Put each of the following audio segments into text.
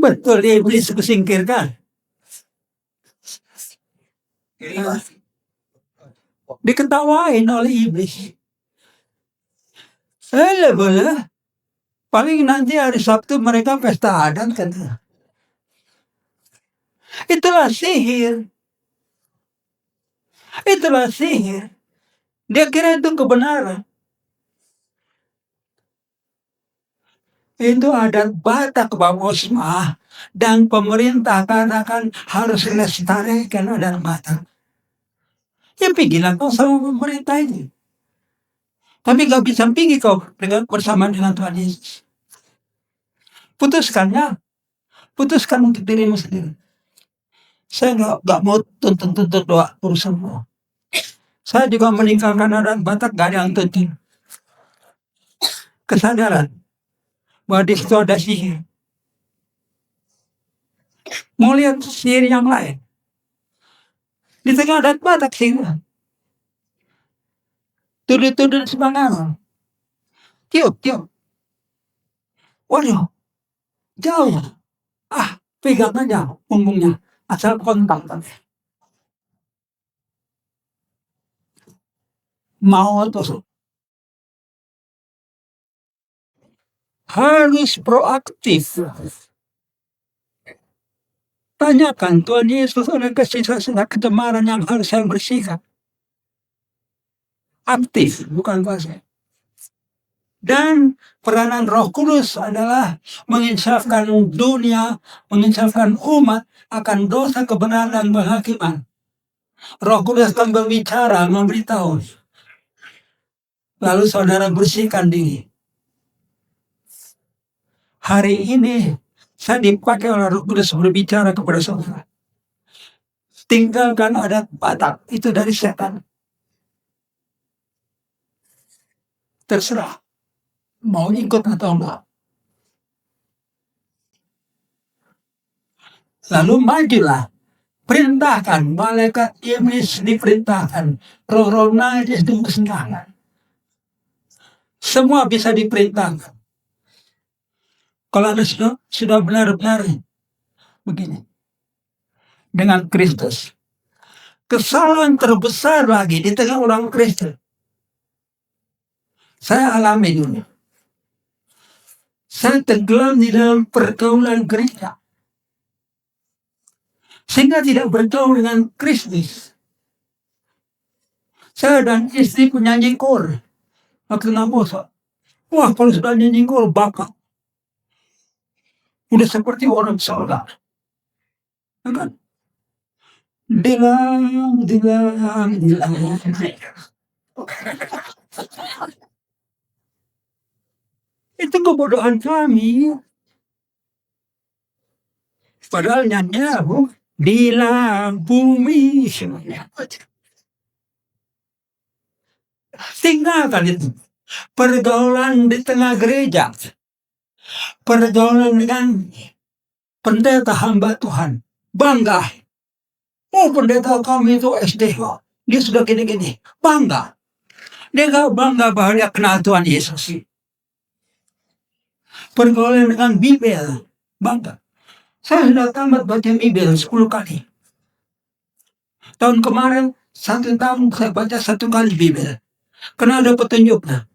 Betul, iblis kusingkirkan. Diketawain oleh iblis. Boleh. Paling nanti hari Sabtu mereka pesta adat kan. Itulah sihir. Itulah sihir. Dia kira itu kebenaran. Itu adat Batak Bang Osma. Dan pemerintah kan harus lestarikan adat Batak. Ya pikiran kau sama pemerintah ini. Tapi gak bisa pergi kau bersama dengan Tuhan Yesus. Putuskan ya. Putuskan untuk dirimu sendiri. Saya gak mau tuntut doa urusanmu. Saya juga meninggalkan adat Batak, gak ada yang tuntut. Kesadaran bahwa di situ ada sihir. Mau lihat sihir yang lain. Di tengah adat Batak sihir. Tuduh-tuduh sembarangan. Tiup. Waduh, jauh. Pegang aja punggungnya. Asal kontak. Mau tuh. Harus proaktif. Tanyakan Tuhan Yesus ada sisa-sisa kecemaran yang harus saya bersihkan. Aktif, bukan pasif. Dan peranan Roh Kudus adalah menginsafkan dunia, menginsafkan umat akan dosa, kebenaran, dan penghakiman. Roh Kudus akan berbicara, memberitahu. Lalu saudara bersihkan diri. Hari ini saya dipakai oleh Roh Kudus berbicara kepada saudara. Tinggalkan adat Batak, itu dari setan. Terserah mau ikut atau enggak. Lalu majulah. Perintahkan, malaikat iblis diperintahkan. Roh-roh najis dimusnahkan. Semua bisa diperintahkan. Kalau Anda sudah benar-benar begini. Dengan Kristus. Kesalahan terbesar lagi di tengah orang Kristen. Saya alami dulu. Saya tenggelam di dalam pergaulan gereja. Sehingga tidak bergaul dengan Kristus. Saya dan istri penyanyi kor. Waktu Nabosa. Wah, kalau sudah nyanyi kor, bakal. Udah seperti orang sholat. Kan? Dilang. Itu kebodohan kami. Padahal nyanyi dilang bumi. Tinggalkan itu. Pergaulan di tengah gereja. Pergaulan dengan pendeta hamba Tuhan. Bangga. Oh, pendeta kami itu SD. Dia sudah gini-gini. Bangga. Dia gak bangga bahwa dia kenal Tuhan Yesus. Pergaulan dengan Bibel. Bangga. Saya sudah tamat baca Bibel 10 kali. Tahun kemarin, 1 tahun saya baca 1 kali Bibel. Karena ada petunjuknya.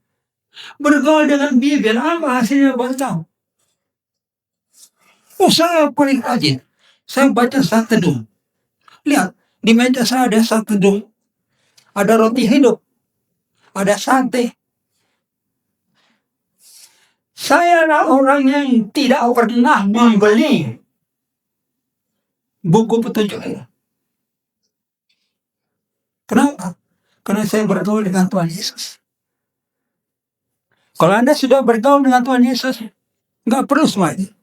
Bergaul dengan Bibel, apa hasilnya baru tahu. Oh, saya paling rajin. Saya baca saat teduh. Lihat, di meja saya ada saat teduh. Ada roti hidup. Ada sate. Saya adalah orang yang tidak pernah membeli buku petunjuk. Kenapa? Karena saya bergaul dengan Tuhan Yesus. Kalau Anda sudah bergaul dengan Tuhan Yesus, nggak perlu semua itu.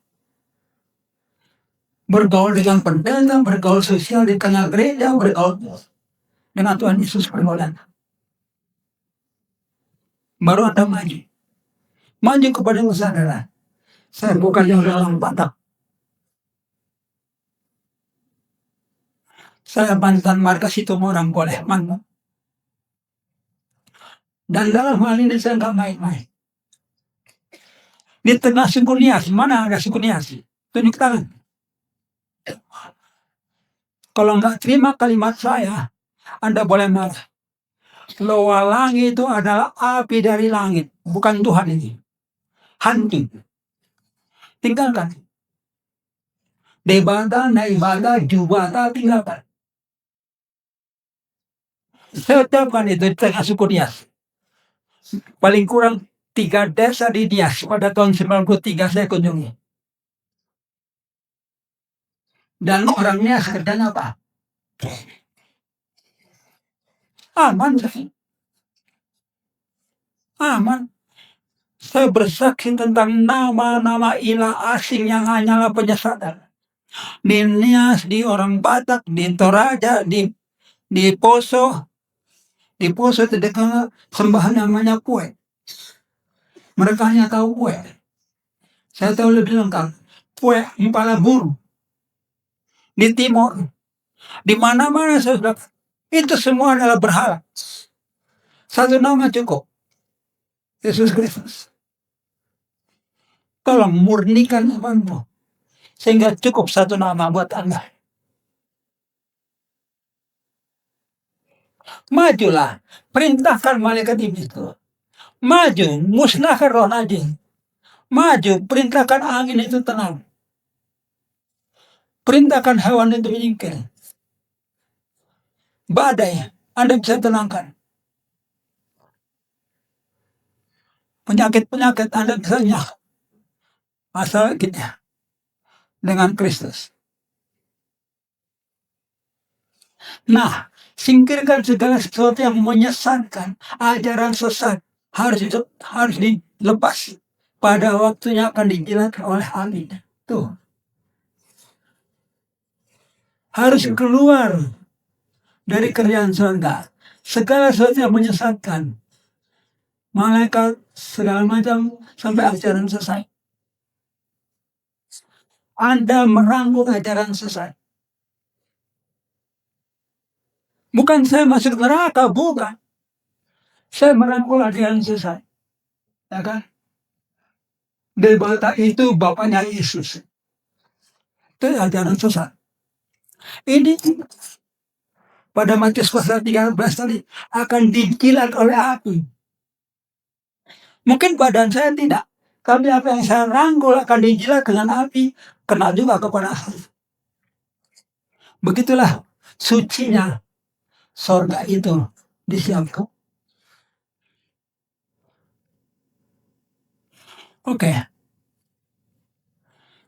Bergaul dengan pendeta, bergaul sosial di tengah gereja, bergaul dengan Tuhan Yesus pergaulan. Baru Anda maju. Maju kepada saudara. Saya bukan yang orang Batak. Saya mantan markas itu orang boleh mantan. Dan dalam hal ini saya nggak main-main. Di tengah suku Nias, mana ada suku Nias? tunjuk tangan. Kalau nggak terima kalimat saya, Anda boleh marah. Lowalangi itu adalah api dari langit, bukan Tuhan ini. Hantu. Tinggalkan. Debata, naibata, jubata, tinggalkan. Saya ucapkan itu di tengah suku Nias. Paling kurang 3 desa di Nias pada tahun 93 saya kunjungi. Dan orang Nias kerjanya apa? Aman. Aman. Saya bersaksi tentang nama-nama ilah asing yang hanyalah penyesatan. Di Nias, di orang Batak, di Toraja, di Poso. Di Poso itu sembahan namanya kue. Mereka hanya tahu kue. Saya tahu lebih lengkap. Kue kepala burung. Di timur, di mana-mana saya sudah, itu semua adalah berhala. Satu nama cukup. Yesus Kristus. Tolong murnikan imanmu. Sehingga cukup satu nama buat Anda. Majulah. Perintahkan malaikat iblis itu. Maju. Musnahkan roh najis. Maju. Perintahkan angin itu tenang. Perintahkan hewan itu menyingkir. Badai. Anda bisa tenangkan. Penyakit-penyakit Anda bisa nyah. Asal kita dengan Kristus. Nah, singkirkan segala sesuatu yang menyesatkan, ajaran sesat harus dilepas. Pada waktunya akan dijilat oleh api. Tuh. Harus keluar dari kerjaan surga. Segala sesuatu yang menyesatkan, malaikat segala macam sampai ajaran sesat. Anda merangkul ajaran sesat. Bukan saya masuk neraka, bukan. Saya merangkul ajaran sesat. Ya kan? Debata itu bapaknya Yesus. Itu ajaran sesat. Ini pada Matius pasal 13 tadi akan dijilat oleh api. Mungkin badan saya tidak. Tapi apa yang saya rangkul akan dijilat dengan api, kena juga kepada saya. Begitulah sucinya sorga itu disiapkan. Oke.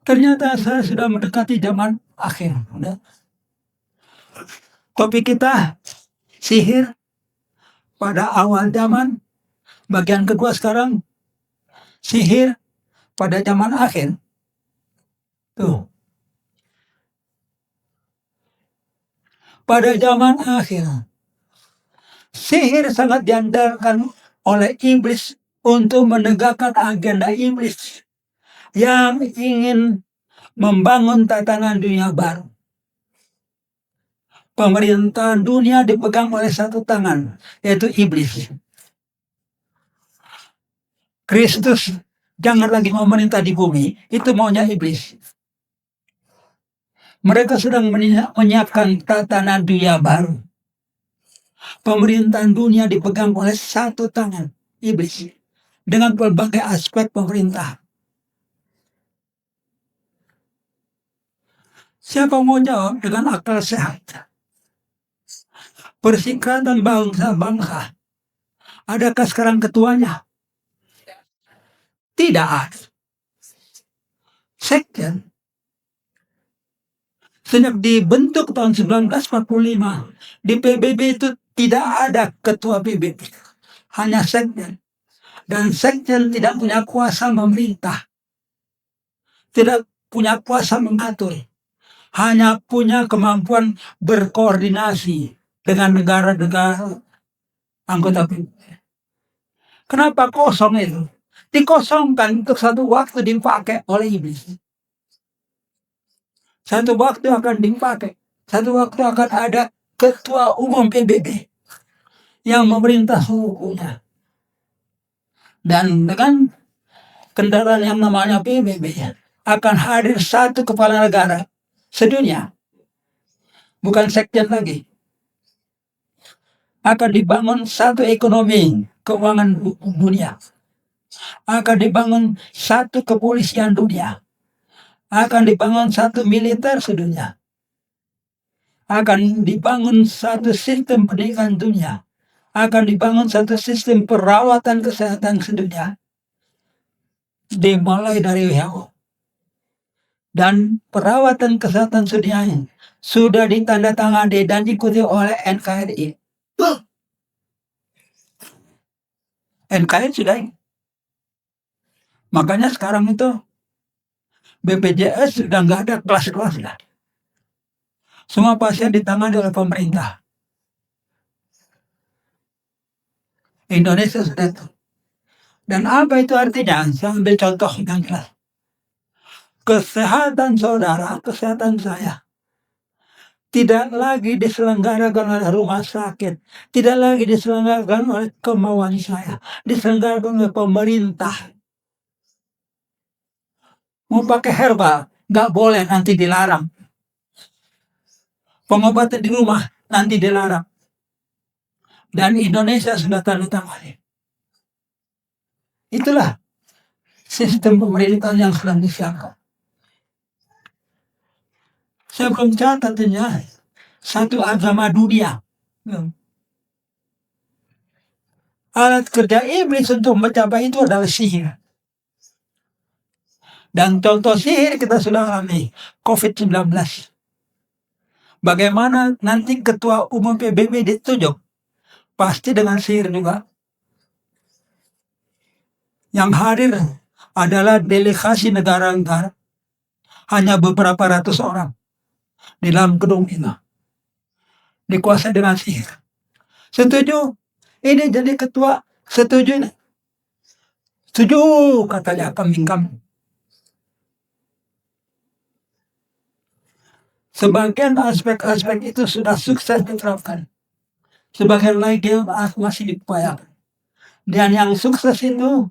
Ternyata saya sudah mendekati zaman akhir. Topik kita sihir pada awal zaman. Bagian kedua sekarang sihir pada zaman akhir. Tuh. Pada zaman akhir, sihir sangat diandalkan oleh iblis untuk menegakkan agenda iblis yang ingin membangun tatanan dunia baru. Pemerintahan dunia dipegang oleh satu tangan, yaitu iblis. Kristus jangan lagi memerintah di bumi, itu maunya iblis. Mereka sedang menyiapkan tatanan dunia baru. Pemerintahan dunia dipegang oleh satu tangan, iblis, dengan berbagai aspek pemerintah. Siapa mau jawab dengan akal sehat? Persikatan bangsa-bangsa. Adakah sekarang ketuanya? Tidak ada. Sekjen. Sejak dibentuk tahun 1945, di PBB itu tidak ada ketua PBB. Hanya sekjen. Dan sekjen tidak punya kuasa memerintah. Tidak punya kuasa mengatur. Hanya punya kemampuan berkoordinasi dengan negara-negara anggota PBB. Kenapa kosong itu? Dikosongkan untuk satu waktu dipakai oleh iblis. Satu waktu akan dipakai. Satu waktu akan ada ketua umum PBB yang memerintah seluruhnya. Dan dengan kendaraan yang namanya PBB, akan hadir satu kepala negara sedunia, bukan sekjen lagi. Akan dibangun satu ekonomi keuangan dunia, akan dibangun satu kepolisian dunia, akan dibangun satu militer sedunia, akan dibangun satu sistem pendidikan dunia, akan dibangun satu sistem perawatan kesehatan sedunia, dimulai dari WHO. Dan perawatan kesehatan sedunia ini sudah ditandatangani dan diikuti oleh NKRI. NKRI sudah. Makanya sekarang itu BPJS sudah nggak ada kelas-kelas lah. Semua pasien ditangani oleh pemerintah. Indonesia sudah itu. Dan apa itu artinya? Saya ambil contoh yang jelas. Kesehatan saudara, kesehatan saya tidak lagi diselenggarakan oleh rumah sakit, tidak lagi diselenggarakan oleh kemauan saya, diselenggarakan oleh pemerintah. Mau pakai herbal, nggak boleh, nanti dilarang. Pengobatan di rumah, nanti dilarang. Dan Indonesia sudah tanda tangan. Itulah sistem pemerintahan yang sedang disiapkan. Saya belum catatnya satu agama dunia. Alat kerja iblis untuk mencapai itu adalah sihir. Dan contoh sihir kita sudah alami, COVID-19. Bagaimana nanti ketua umum PBB ditunjuk? Pasti dengan sihir juga. Yang hadir adalah delegasi negara-negara. Hanya beberapa ratus orang di dalam gedung itu. Dikuasai dengan sihir. Setuju? Ini jadi ketua. Setuju ini? Setuju, katanya kambing-kambing. Sebagian aspek-aspek itu sudah sukses diterapkan. Sebagian lagi masih diupayakan. Dan yang sukses itu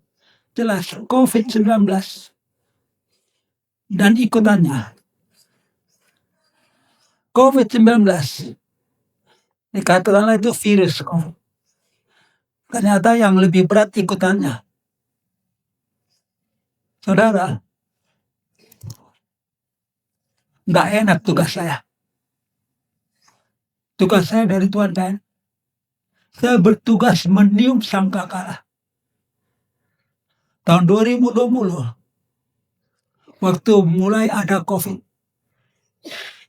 jelas COVID-19 dan ikutannya. COVID-19 dikatakan itu virus. Ternyata yang lebih berat ikutannya. Saudara, nggak enak tugas saya. Tugas saya dari Tuhan kan. Saya bertugas meniup sangkakala. Tahun 2020, waktu mulai ada COVID,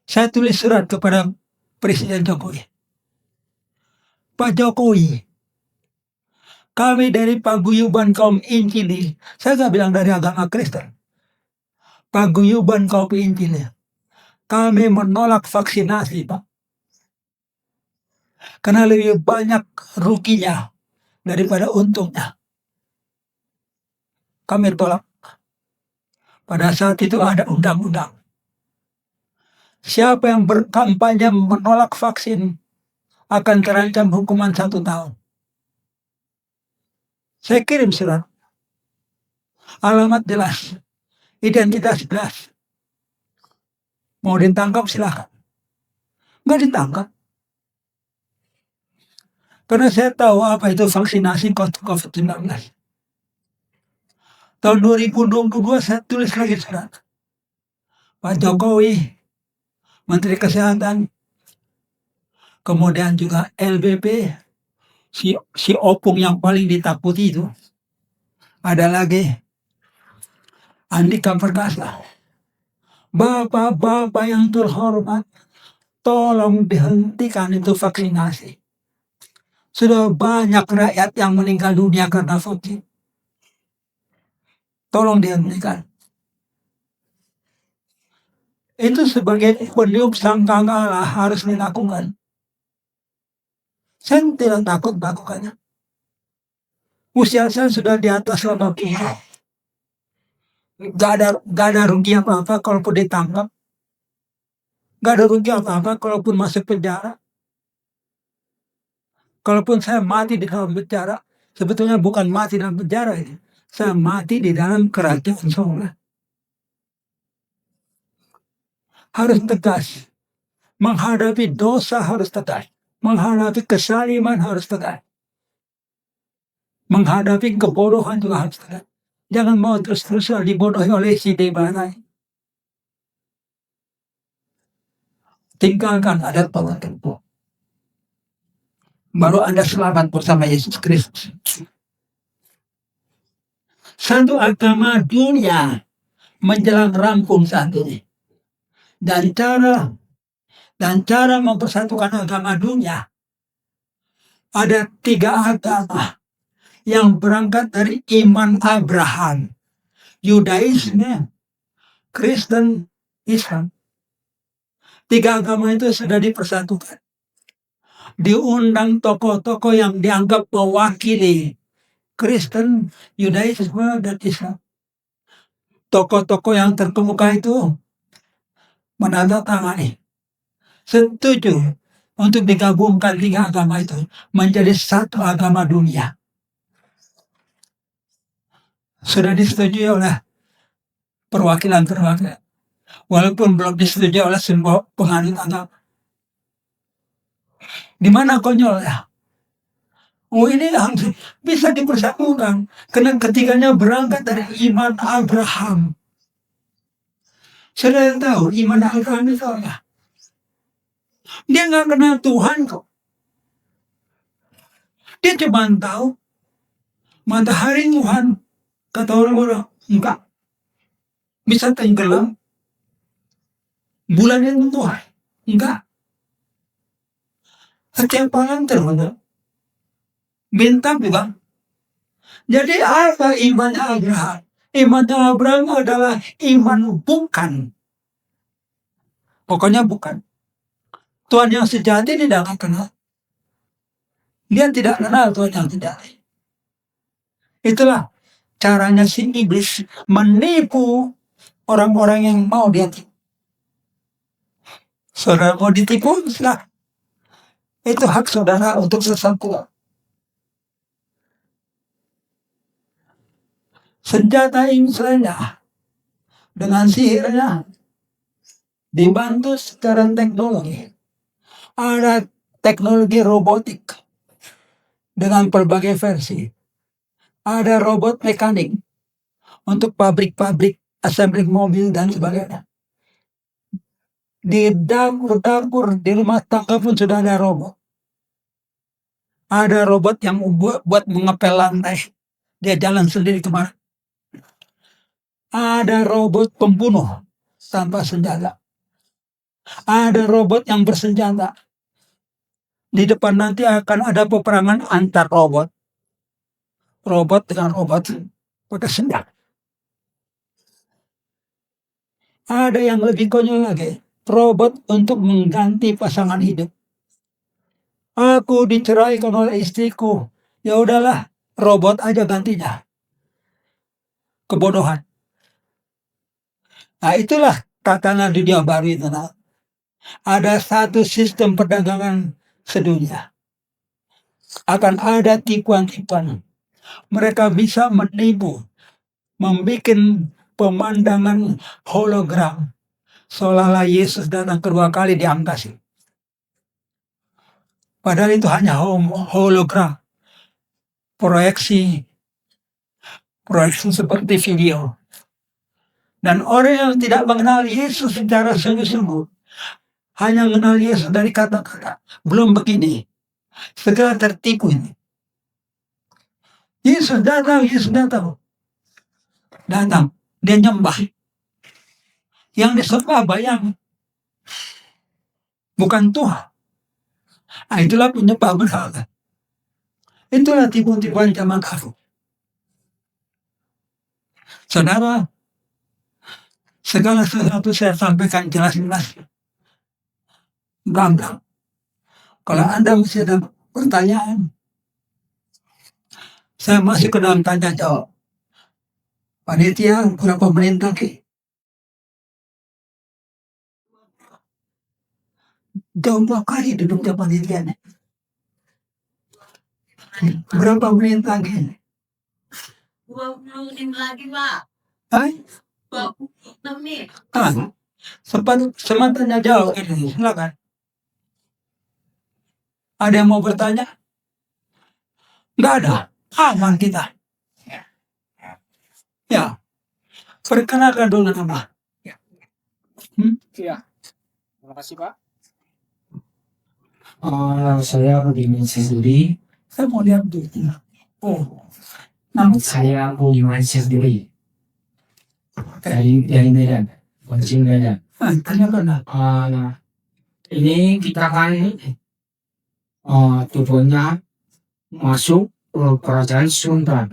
saya tulis surat kepada Presiden Jokowi. Pak Jokowi, kami dari Paguyuban Kaum Injili, saya nggak bilang dari agama Kristen, Paguyuban Kaum Injili, kami menolak vaksinasi, Pak. Karena lebih banyak ruginya daripada untungnya. Kami tolak. Pada saat itu ada undang-undang. Siapa yang berkampanye menolak vaksin akan terancam hukuman 1 tahun. Saya kirim surat. Alamat jelas. Identitas jelas. Mau ditangkap silakan. Nggak ditangkap. Karena saya tahu apa itu vaksinasi COVID-19. Tahun 2022 saya tulis lagi surat. Pak Jokowi, Menteri Kesehatan, kemudian juga LBP, si opung yang paling ditakuti itu. Ada lagi Andika Perkasa. Bapak-bapak yang terhormat, tolong dihentikan itu vaksinasi. Sudah banyak rakyat yang meninggal dunia karena vaksin. Tolong dihentikan. Itu sebagai peniup sangkakala harus dilakukan. Saya tidak takut melakukannya. Usia saya sudah di atas 80. Gak ada rugi apa-apa kalaupun ditangkap. Gak ada rugi apa-apa kalaupun masuk penjara. Kalaupun saya mati di dalam penjara, sebetulnya bukan mati dalam penjara ini. Saya mati di dalam kerajaan surga. harus tegas. Menghadapi dosa harus tegas. Menghadapi kesaliman harus tegas. Menghadapi kebodohan juga harus tegas. Jangan mau terus-terusan dibodohi oleh si Debanai. Tinggalkan adat tertentu. Baru Anda selamat bersama Yesus Kristus. Satu agama dunia menjelang rampung saat ini. Dan cara mempersatukan agama dunia. Ada 3 agama yang berangkat dari iman Abraham. Yudaisme, Kristen, Islam. 3 agama itu sudah dipersatukan. Diundang tokoh-tokoh yang dianggap mewakili Kristen, Yudaisme, dan Islam. Tokoh-tokoh yang terkemuka itu menandatangani, setuju untuk digabungkan 3 agama itu menjadi satu agama dunia. Sudah disetujui oleh perwakilan-perwakilan, walaupun belum disetujui oleh semua penganut agama. Di mana konyolnya? Oh, ini bisa dipersatukan karena ketiganya berangkat dari iman Abraham. Saudara tahu iman Abraham itu apa? Dia nggak kenal Tuhan kok. Dia cuma tahu matahari Tuhan. Kata orang-orang, enggak. Bisa tenggelam. Bulan itu Tuhan. Enggak. Setiap malam terbenam. Bintang juga. Jadi apa iman Abraham? Iman Abraham adalah iman bukan. Pokoknya bukan. Tuhan yang sejati tidak akan kenal. Dia tidak kenal Tuhan yang sejati. Itulah caranya si iblis menipu orang-orang yang mau dia tipu. Saudara mau ditipu, silakan. Itu hak saudara untuk sesat. Senjata iblisnya dengan sihirnya dibantu secara teknologi. Ada teknologi robotik dengan berbagai versi. Ada robot mekanik untuk pabrik-pabrik assembly mobil dan sebagainya. Di dapur-dapur, di rumah tangga pun sudah ada robot. Ada robot yang buat mengepel lantai. Dia jalan sendiri kemana. Ada robot pembunuh tanpa senjata. Ada robot yang bersenjata. Di depan nanti akan ada peperangan antar robot. Robot dengan robot pakai senjata. Ada yang lebih konyol lagi. Robot untuk mengganti pasangan hidup. Aku diceraikan oleh istriku. Ya udahlah, robot aja gantinya. Kebodohan. Nah, itulah tatanan dunia baru itu. Nah. Ada satu sistem perdagangan sedunia. Akan ada tipuan-tipuan. Mereka bisa menipu, membuat pemandangan hologram, seolah-olah Yesus datang kedua kali di angkasa. Padahal itu hanya hologram, proyeksi seperti video. Dan orang yang tidak mengenal Yesus secara sungguh-sungguh, hanya mengenal Yesus dari kata-kata, belum begini, segera tertipu ini. Yesus datang. Datang, dia nyembah. Yang disembah bayang, bukan Tuhan. Nah, itulah penyembah berhala. Itulah tipu-tipuan zaman baru. Saudara, segala sesuatu saya sampaikan jelas-jelas. Gamblang. Kalau Anda masih ada pertanyaan, saya masih ke dalam tanya jawab. Panitia, berapa menit lagi? Jauh 2 kali duduknya panitia. Berapa menit lagi? 20 menit lagi, Pak. 20 menit. Semangatnya jauh ini, silakan. Ada yang mau bertanya? Nggak ada. Aman kita. Ya, perkenalkan dulu nama. Iya, terima kasih Pak. Saya Budiman Sendiri. Saya mau lihat dulu. Oh, nama Saya Budiman Sendiri Oke. dari Medan, Kucing Medan. Tanyakan. Ini kita kan tujuannya masuk ke kerajaan Sunda.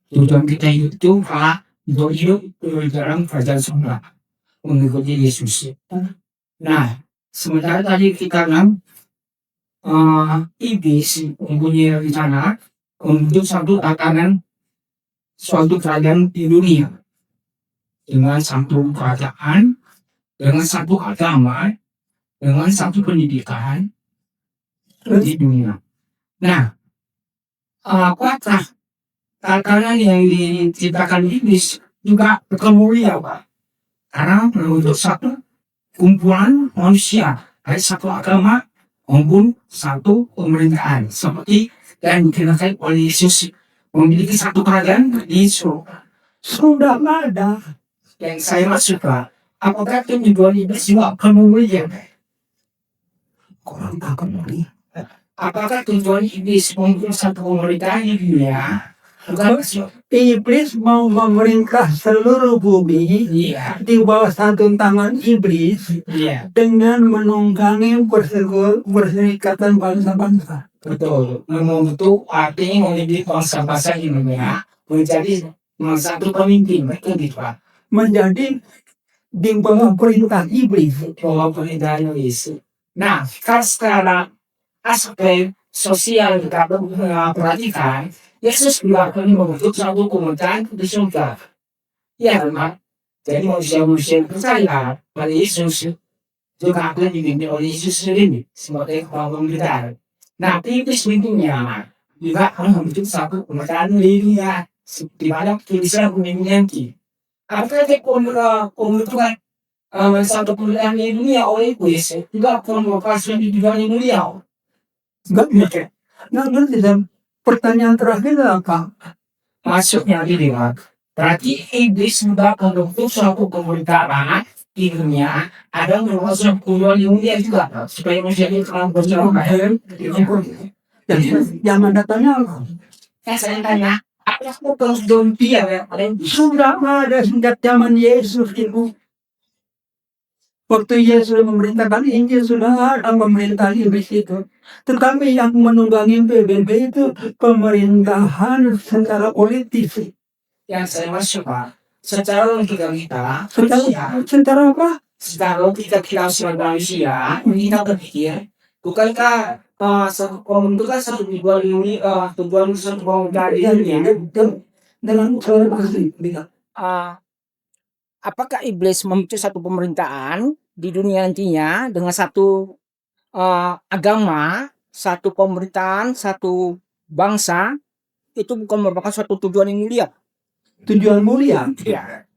Tujuan kita itu untuk hidup di dalam kerajaan Sunda, mengikuti Yesus. Nah, sementara tadi kita kan iblis mempunyai rencana untuk suatu kerajaan di dunia dengan satu kerajaan, dengan satu agama, dengan satu pendidikan di dunia. Nah, apakah tatanan yang diciptakan iblis juga kemuliaan, Pak? Karena untuk satu kumpulan manusia dari satu agama maupun satu pemerintahan seperti yang dikenakan oleh Yesus memiliki satu kerajaan di surga. Sudah ada. Yang saya maksud, Pak, apakah tujuan iblis juga kemuliaan? Kurang takut lagi. Apakah tujuan iblis memiliki satu pemerintahan di dunia? Bukan Iblis mau memerintah seluruh bumi iya, di bawah satu tangan iblis iya, dengan menunggangi perserikatan bangsa-bangsa. betul. Membentuk artinya memiliki bangsa-bangsa di dunia menjadi satu pemimpin, betul gitu, Pak. Menjadi di bawah perintah iblis. Bahwa pemerintahan Yesus. Nah, kalau secara aspek sosial kita perhatikan, Yesus juga akan membentuk satu pemerintahan di surga. Ya, memang. Jadi manusia-manusia yang percaya pada Yesus juga akan dipimpin oleh Yesus sendiri sebagai kepala pemerintahan. Nah, iblis tentunya juga akan membentuk satu pemerintahan di dunia di mana tulisan pemimpin nanti. Apakah pembentukan satu pemerintahan di dunia oleh iblis juga akan melepaskan di dunia yang mulia? Nggak ngerti. Nggak ngerti. Dan pertanyaan terakhir apa? Maksudnya gini, Pak. Berarti iblis sudah membentuk suatu pemerintahan di dunia ada merupakan tujuan yang mulia juga, Pak, supaya manusia itu akan berjalan. Jangan datanya apa? Saya tanya, apa terus dunia ya? Sudah ada sejak zaman Yesus itu. Waktu Yesus memerintahkan Injil sudah ada pemerintah iblis itu. Tetapi yang menunggangi PBB itu pemerintahan secara politis. Yang saya maksud, Pak, secara logika kita, Secara apa? secara logika kita sebagai manusia, kita berpikir, bukankah pembentukan satu tujuan satu pemerintahan di dunia? Dengan suara pasti. Apakah iblis membentuk satu pemerintahan di dunia nantinya dengan satu agama, satu pemerintahan, satu bangsa, itu bukan merupakan suatu tujuan yang mulia? Tujuan mulia. Iya.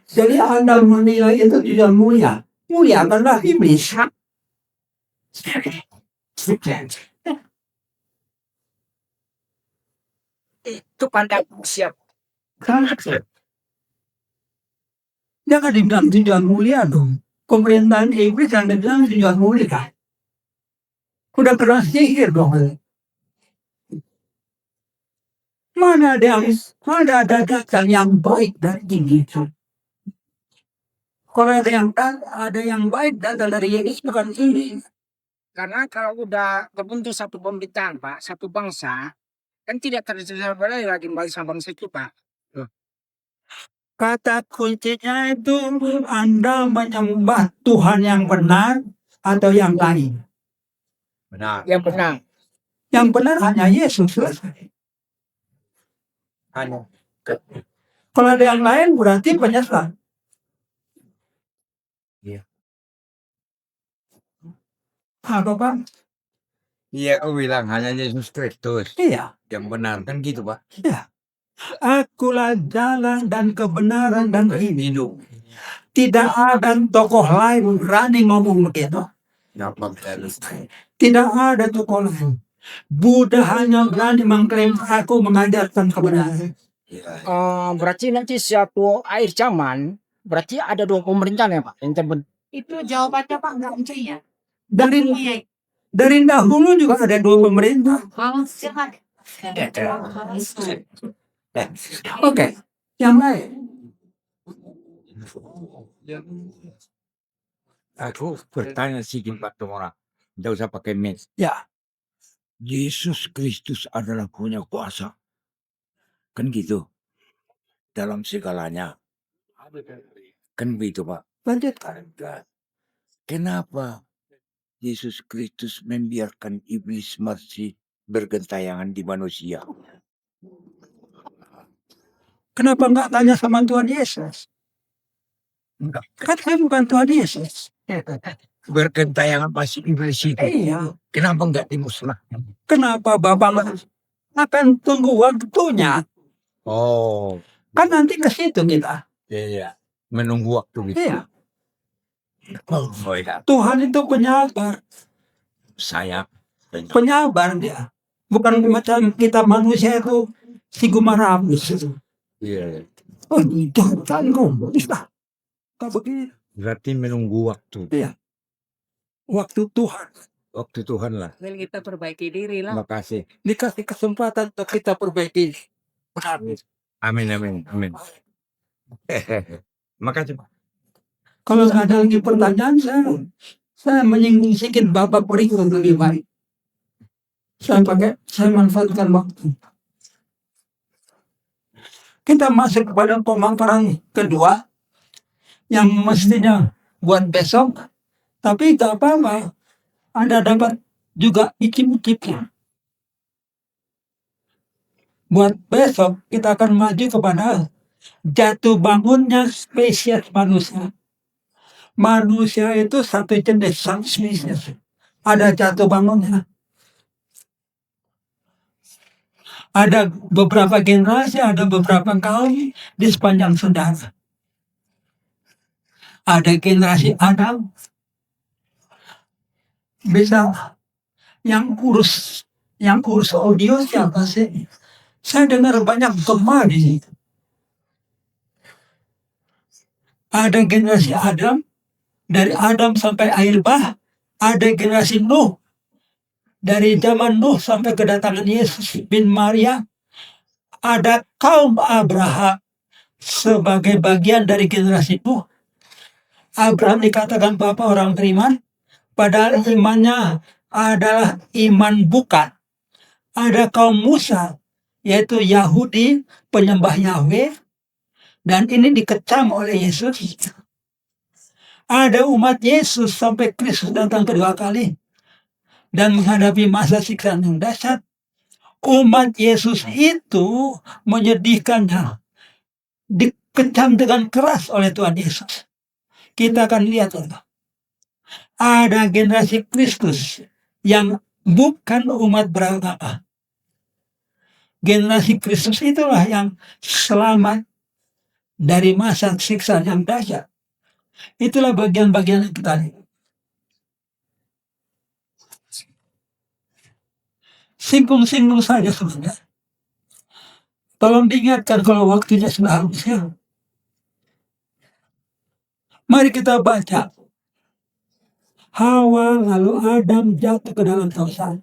Jadi Anda menilai itu tujuan mulia. Mulia adalah iblis. Itu pandang siap. Jangan dibilang tujuan mulia dong. Pemerintahan iblis yang dibilang tujuan mulia. Udah kena sihir dong. Mana ada datang yang baik dari itu. Kalau ada yang baik datang dari Yesus bukan ini. Karena kalau udah terbentuk satu pemerintahan, Pak, satu bangsa, kan tidak terjadi lagi bangsa-bangsa itu, Pak. Kata kuncinya itu Anda menyembah Tuhan yang benar atau yang lain. Benar. Yang benar. Yang benar hanya Yesus. Hanya. Kalau ada yang lain berarti penyesat. Iya. Apa Pak? Iya, kau bilang hanya Yesus Kristus Iya. yang benar, kan gitu, Pak? Iya. Akulah jalan dan kebenaran dan hidup. Tidak ada tokoh lain berani ngomong begitu. Tidak ada tokoh lain. Buddha hanya berani mengklaim aku mengajarkan kebenaran. Berarti nanti suatu akhir zaman berarti ada dua pemerintahan ya Pak yang terbentuk. Itu jawabannya Pak, nggak ya? Dari dahulu juga ada dua pemerintah. Oke, yang lain. Aku bertanya sedikit Pak Tomora. Tidak usah pakai mes. Ya, Yesus Kristus adalah punya kuasa. Kan gitu. Dalam segalanya. Kan begitu Pak. lanjutkan. Kenapa Yesus Kristus membiarkan iblis masih bergentayangan di manusia? Kenapa enggak tanya sama Tuhan Yesus? Kan saya bukan Tuhan Yesus. Bergentayangan masih iblis itu. Iya. Kenapa enggak dimusnahkan? Kenapa Bapak akan tunggu waktunya? Oh, Kan nanti ke situ kita. iya. Menunggu waktu gitu. Iya. Oh ya. Tuhan itu penyabar. Saya Penyabar dia. Bukan macam kita manusia itu si gumarabus. iya. Oh, jangan ngomong. Bisa. Gak begitu. Berarti menunggu waktu. Iya. Waktu Tuhan. Waktu Tuhan lah. Kita perbaiki diri lah. Makasih. Dikasih kesempatan untuk kita perbaiki. Benar. Amin, amin, amin. Makasih Pak. Kalau nggak ada lagi pertanyaan, saya menyinggung sedikit Bapak berikut lebih baik. Saya manfaatkan waktu. Kita masuk kepada pemaparan kedua yang mestinya buat besok, tapi tak apa-apa. Anda dapat juga icip-icipnya. Buat besok kita akan maju kepada jatuh bangunnya spesies manusia. Manusia itu satu jenis, satu spesies. Ada jatuh bangunnya. Ada beberapa generasi, ada beberapa kaum di sepanjang sejarah. Ada generasi Adam. Bisa yang kurus audio siapa sih? Saya dengar banyak gema di situ. Ada generasi Adam. Dari Adam sampai akhir bah, ada generasi Nuh. Dari zaman Nuh sampai kedatangan Yesus bin Maria, ada kaum Abraham sebagai bagian dari generasi Nuh. Abraham dikatakan bapak orang beriman, padahal imannya adalah iman bukan. Ada kaum Musa, yaitu Yahudi penyembah Yahweh, dan ini dikecam oleh Yesus. Ada umat Yesus sampai Kristus datang kedua kali dan menghadapi masa siksaan yang dahsyat. Umat Yesus itu menyedihkannya, dikecam dengan keras oleh Tuhan Yesus. Kita akan lihat itu. Ada generasi Kristus yang bukan umat beragama. Generasi Kristus itulah yang selamat dari masa siksaan yang dahsyat. Itulah bagian-bagian yang kita lihat. Singgung-singgung saja sebenarnya. Tolong diingatkan kalau waktunya sudah habis ya. Mari kita baca. Hawa lalu Adam jatuh ke dalam dosa.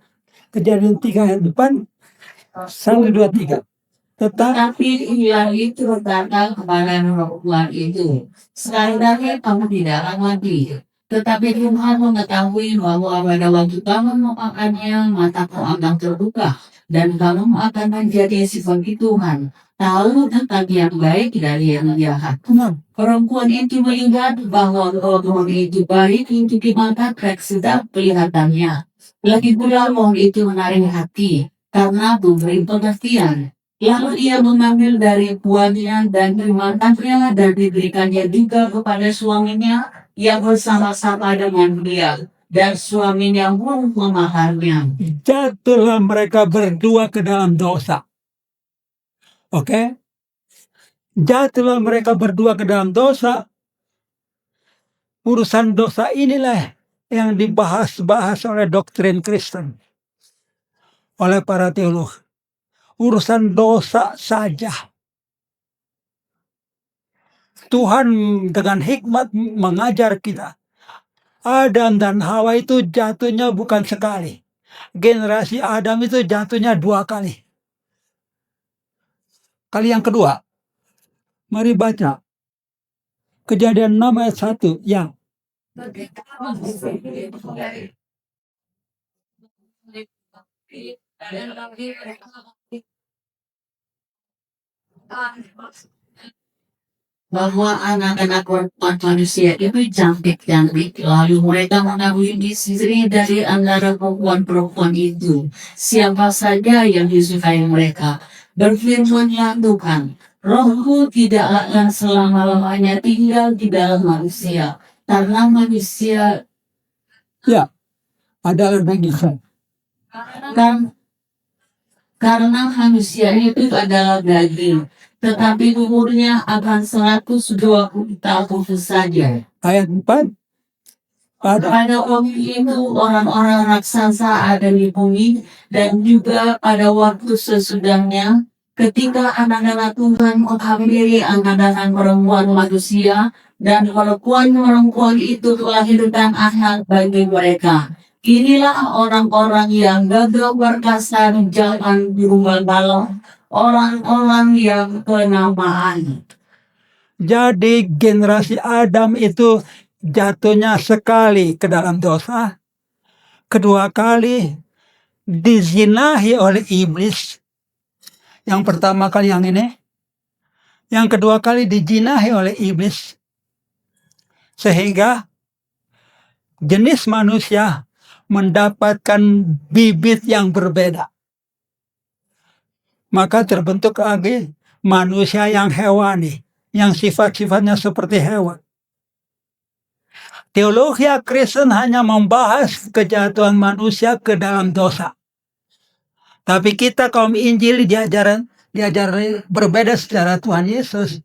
Kejadian 3 ayat depan. 1, 2, 3. Tetapi ia itu berkata kepada perempuan itu, seandainya kamu tidak akan mati. Tetapi Tuhan mengetahui bahwa pada waktu kamu memakannya, matamu akan terbuka, dan kamu akan menjadi seperti Tuhan, tahu tentang yang baik dari yang jahat. Perempuan itu melihat bahwa pohon itu baik untuk dimakan dan sedap kelihatannya. Lagi pula pohon itu menarik hati, karena memberi pengertian. Lalu ia mengambil dari buahnya dan dimakannya dan diberikannya juga kepada suaminya yang bersama-sama dengan dia. Dan suaminya pun memakannya. Jatuhlah mereka berdua ke dalam dosa. Oke? Jatuhlah mereka berdua ke dalam dosa. Urusan dosa inilah yang dibahas-bahas oleh doktrin Kristen, oleh para teolog. Urusan dosa saja. Tuhan dengan hikmat mengajar kita. Adam dan Hawa itu jatuhnya bukan sekali. Generasi Adam itu jatuhnya 2 kali. Kali yang kedua, mari baca Kejadian 6 ayat 1 yang bahwa anak-anak manusia itu cantik-cantik, lalu mereka mengakui istri dari antara perempuan-perempuan itu, siapa saja yang disukai mereka. Berfirmannya Tuhan, Rohku tidak akan selama-lamanya tinggal di dalam manusia, karena manusia adalah daging. kan karena manusia itu adalah daging, tetapi umurnya akan 120 tahun saja. Ayat 4. Pada waktu itu orang-orang raksasa ada di bumi, dan juga pada waktu sesudahnya, ketika anak-anak Tuhan menghampiri anak-anak perempuan manusia, dan perempuan-perempuan itu melahirkan anak bagi mereka. Inilah orang-orang yang gagal berkasar jalan di rumah malam, orang-orang yang kenamaan. Jadi generasi Adam itu jatuhnya sekali ke dalam dosa, kedua kali dizinahi oleh iblis. Yang pertama kali yang ini, yang kedua kali dizinahi oleh iblis. Sehingga jenis manusia mendapatkan bibit yang berbeda. Maka terbentuk lagi manusia yang hewani, yang sifat-sifatnya seperti hewan. Teologi Kristen hanya membahas kejatuhan manusia ke dalam dosa. Tapi kita kaum Injil diajar berbeda secara Tuhan Yesus.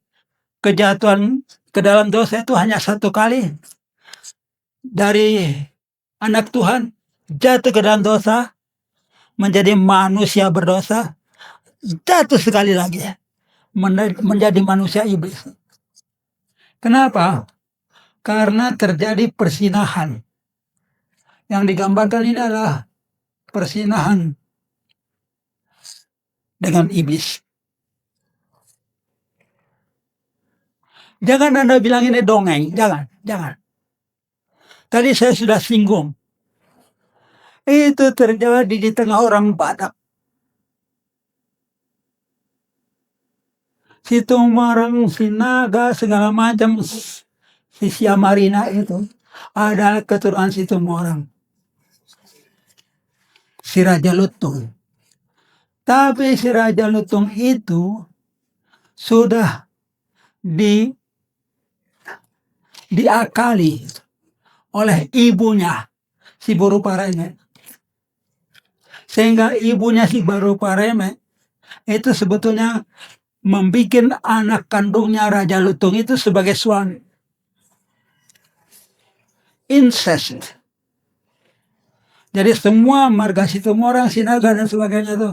Kejatuhan ke dalam dosa itu hanya 1 kali. Dari anak Tuhan jatuh ke dalam dosa, menjadi manusia berdosa, jatuh sekali lagi menjadi manusia iblis. Kenapa? Karena terjadi persinahan. Yang digambarkan ini adalah persinahan dengan iblis. Jangan Anda bilang ini dongeng, jangan. Tadi saya sudah singgung. Itu terjadi di tengah orang Batak. Si Tumarang, si Naga, segala macam, si Siamarina itu adalah keturunan si Tumarang, si Raja Lutung. Tapi si Raja Lutung itu sudah diakali oleh ibunya, si Barupareme. Sehingga ibunya si Barupareme itu sebetulnya membuat anak kandungnya Raja Lutung itu sebagai suami. Incest. Jadi semua marga Situmorang, Sinaga dan sebagainya itu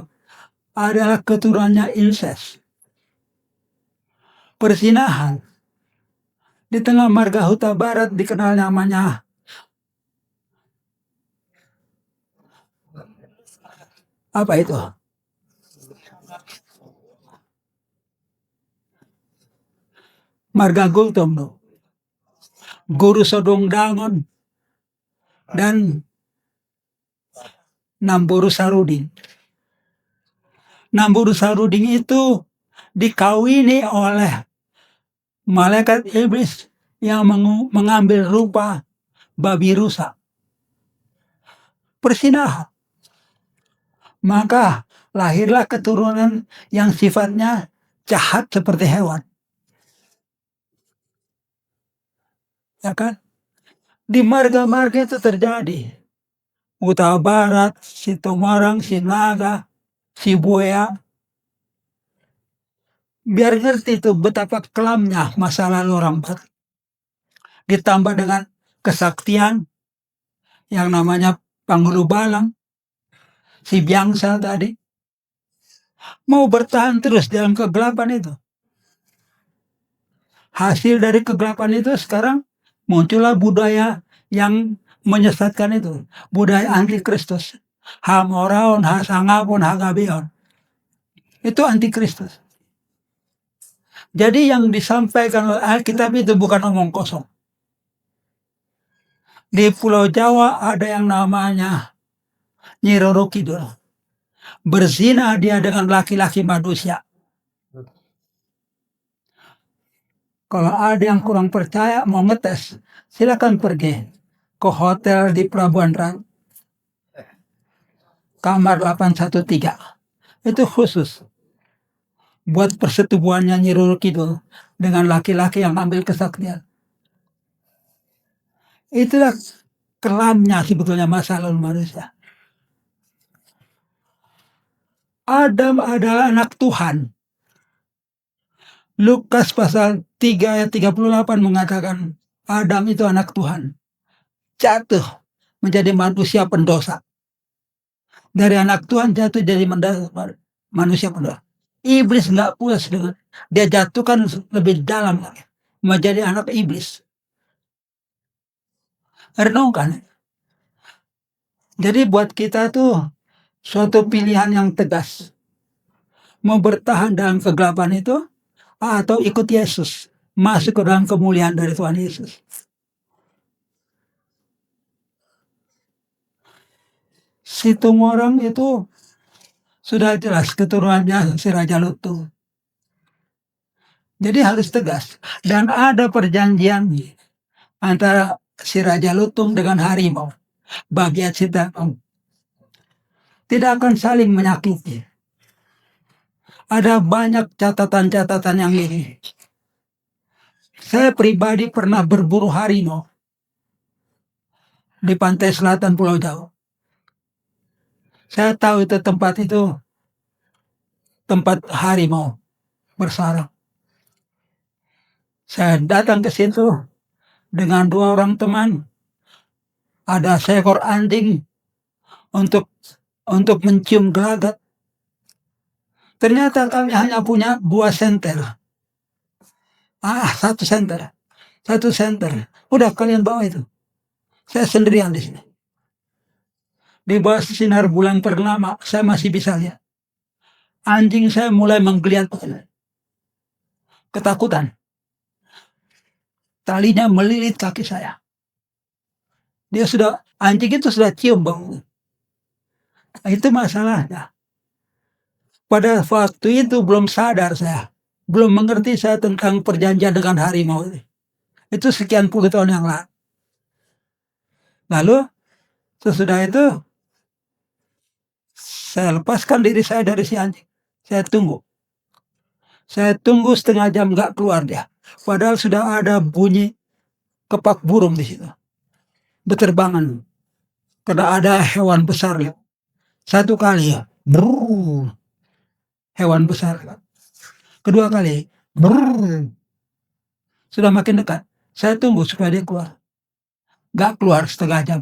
adalah keturunannya incest. Persinahan. Di tengah marga Huta Barat dikenal namanya apa itu? Marga Gultom, Guru Sodong Dangon, dan Namburu Sarudin. Namburu Sarudin itu dikawini oleh malaikat iblis yang mengambil rupa babi rusa. Persinahan. Maka lahirlah keturunan yang sifatnya jahat seperti hewan. Ya kan? Di marga-marga itu terjadi. Huta Barat, si Tumarang, si Naga, si Buaya. Biar ngerti itu betapa kelamnya masa lalu orang Batak. Ditambah dengan kesaktian yang namanya Panggulu Balang, si Biangsa tadi, mau bertahan terus dalam kegelapan itu. Hasil dari kegelapan itu sekarang muncullah budaya yang menyesatkan itu, budaya antikristus. Hamoraon, Hasangapon, Hagabeon. Itu antikristus. Jadi yang disampaikan oleh Alkitab itu bukan omong kosong. Di Pulau Jawa ada yang namanya Nyi Roro Kidul. Berzina dia dengan laki-laki manusia. Kalau ada yang kurang percaya mau ngetes, silakan pergi ke hotel di Pelabuhan Ratu. Kamar 813. Itu khusus buat persetubuhannya Nyi Roro Kidul dengan laki-laki yang ambil kesaktian. Itulah kelamnya sebetulnya masa lalu manusia. Adam adalah anak Tuhan. Lukas pasal 3 ayat 38 mengatakan Adam itu anak Tuhan. Jatuh menjadi manusia pendosa. Dari anak Tuhan jatuh jadi manusia pendosa. Iblis nggak puas dengan dia jatuhkan lebih dalam lagi. Menjadi anak iblis. Renungkan. Jadi buat kita tuh suatu pilihan yang tegas. Mau bertahan dalam kegelapan itu atau ikut Yesus. Masuk ke dalam kemuliaan dari Tuhan Yesus. Si Tumorang itu sudah jelas keturunannya si Raja Lutung. Jadi harus tegas. Dan ada perjanjian antara si Raja Lutung dengan harimau. Bagian Citanong. Tidak akan saling menyakiti. Ada banyak catatan-catatan yang ini. Saya pribadi pernah berburu harimau di pantai selatan Pulau Jawa. Saya tahu itu tempat harimau bersarang. Saya datang ke situ dengan 2 orang teman. Ada seekor anjing untuk mencium gelagat. Ternyata kami hanya punya 2 senter. 1 senter. 1 senter. Udah kalian bawa itu. Saya sendirian di sini. Di bawah sinar bulan purnama saya masih bisa lihat. Anjing saya mulai menggeliat. Ketakutan. Talinya melilit kaki saya. Anjing itu sudah cium bau. Itu masalahnya. Pada waktu itu belum sadar saya. Belum mengerti saya tentang perjanjian dengan harimau. Itu sekian puluh tahun yang lalu. Lalu sesudah itu saya lepaskan diri saya dari si anjing. Saya tunggu. Saya tunggu setengah jam gak keluar dia. Padahal sudah ada bunyi kepak burung di situ. Berterbangan. Karena ada hewan besar. Satu kali ya. Brrr. Hewan besar. Kedua kali. Brrr. Sudah makin dekat. Saya tunggu supaya dia keluar. Gak keluar setengah jam.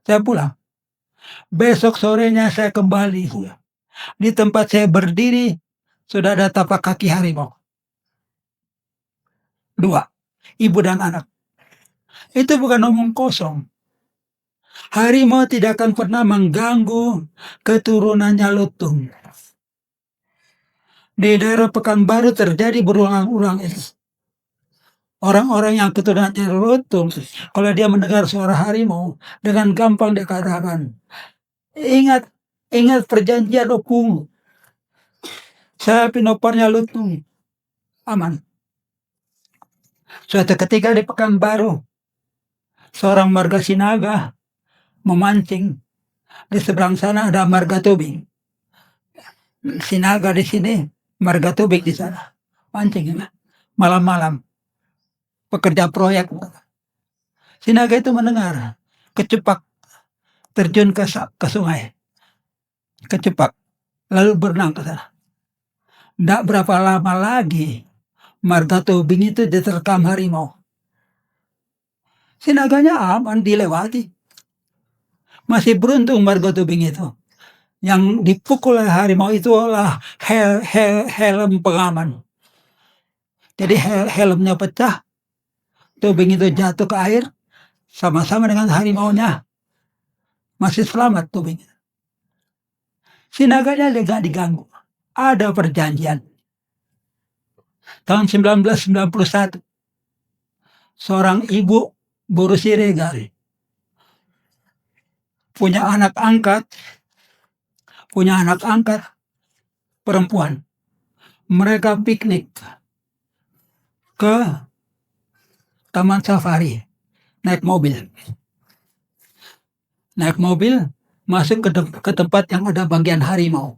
Saya pulang. Besok sorenya saya kembali. Di tempat saya berdiri. Sudah ada tapak kaki harimau. 2. Ibu dan anak. Itu bukan omong kosong. Harimau tidak akan pernah mengganggu keturunannya Lutung. Di daerah Pekanbaru terjadi berulang-ulang itu. Orang-orang yang keturunannya Lutung, kalau dia mendengar suara harimau, dengan gampang dia katakan, ingat perjanjian hukum. Saya pinoparnya Lutung. Aman. Suatu ketika di Pekanbaru, seorang marga Sinaga memancing. Di seberang sana ada marga Tubing. Sinaga di sini, marga Tubing di sana. Mancing malam-malam. Pekerja proyek. Sinaga itu mendengar kecepak terjun ke sungai. Kecepak. Lalu berenang ke sana. Tidak berapa lama lagi marga Tubing itu diterkam harimau. Si naganya aman dilewati. Masih beruntung Margo Tubing itu. Yang dipukul oleh harimau itu adalah helm pengaman. Jadi helmnya pecah, Tubing itu jatuh ke air, sama-sama dengan harimaunya. Masih selamat Tubing. Si naganya gak diganggu. Ada perjanjian. Tahun 1991, seorang ibu Buru Siregar punya anak angkat perempuan. Mereka piknik ke Taman Safari, naik mobil masuk ke tempat yang ada bagian harimau.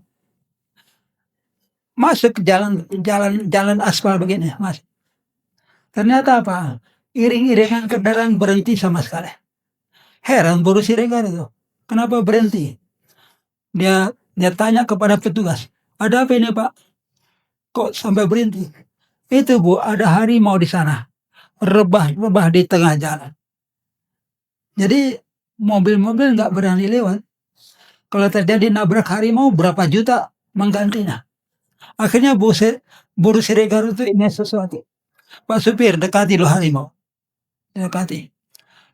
Masuk ke jalan aspal begini, Mas. Ternyata apa? Iring-iringan kendaraan berhenti sama sekali. Heran Buru Siregar itu. Kenapa berhenti? Dia tanya kepada petugas, ada apa ini Pak? Kok sampai berhenti? Itu Bu, ada harimau di sana. Rebah di tengah jalan. Jadi mobil-mobil nggak berani lewat. Kalau terjadi nabrak harimau, berapa juta menggantinya. Akhirnya Buru Siregar itu ingat sesuatu. Pak supir, dekati lo harimau. Dekati.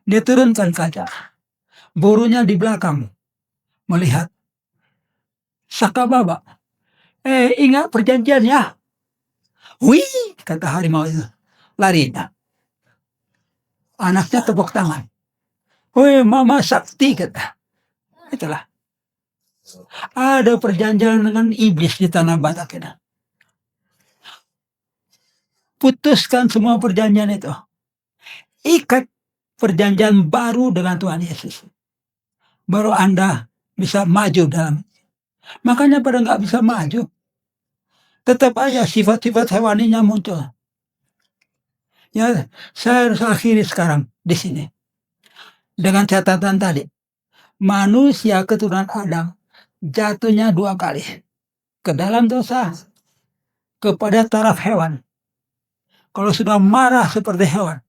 Dia turunkan kaca. Burunya di belakang. Melihat. Sakababa. Ingat perjanjiannya. Wih, kata harimau itu. Larinya. Anaknya tepuk tangan. Wih, Mama Sakti, kata. Itulah. Ada perjanjian dengan iblis di tanah Batak ini. Putuskan semua perjanjian itu. Ikat perjanjian baru dengan Tuhan Yesus. Baru Anda bisa maju dalam. Makanya pada nggak bisa maju. Tetap aja sifat-sifat hewaninya muncul. Ya, saya harus akhiri sekarang di sini. Dengan catatan tadi. Manusia keturunan Adam jatuhnya 2 kali. Ke dalam dosa. Kepada taraf hewan. Kalau sudah marah seperti hewan.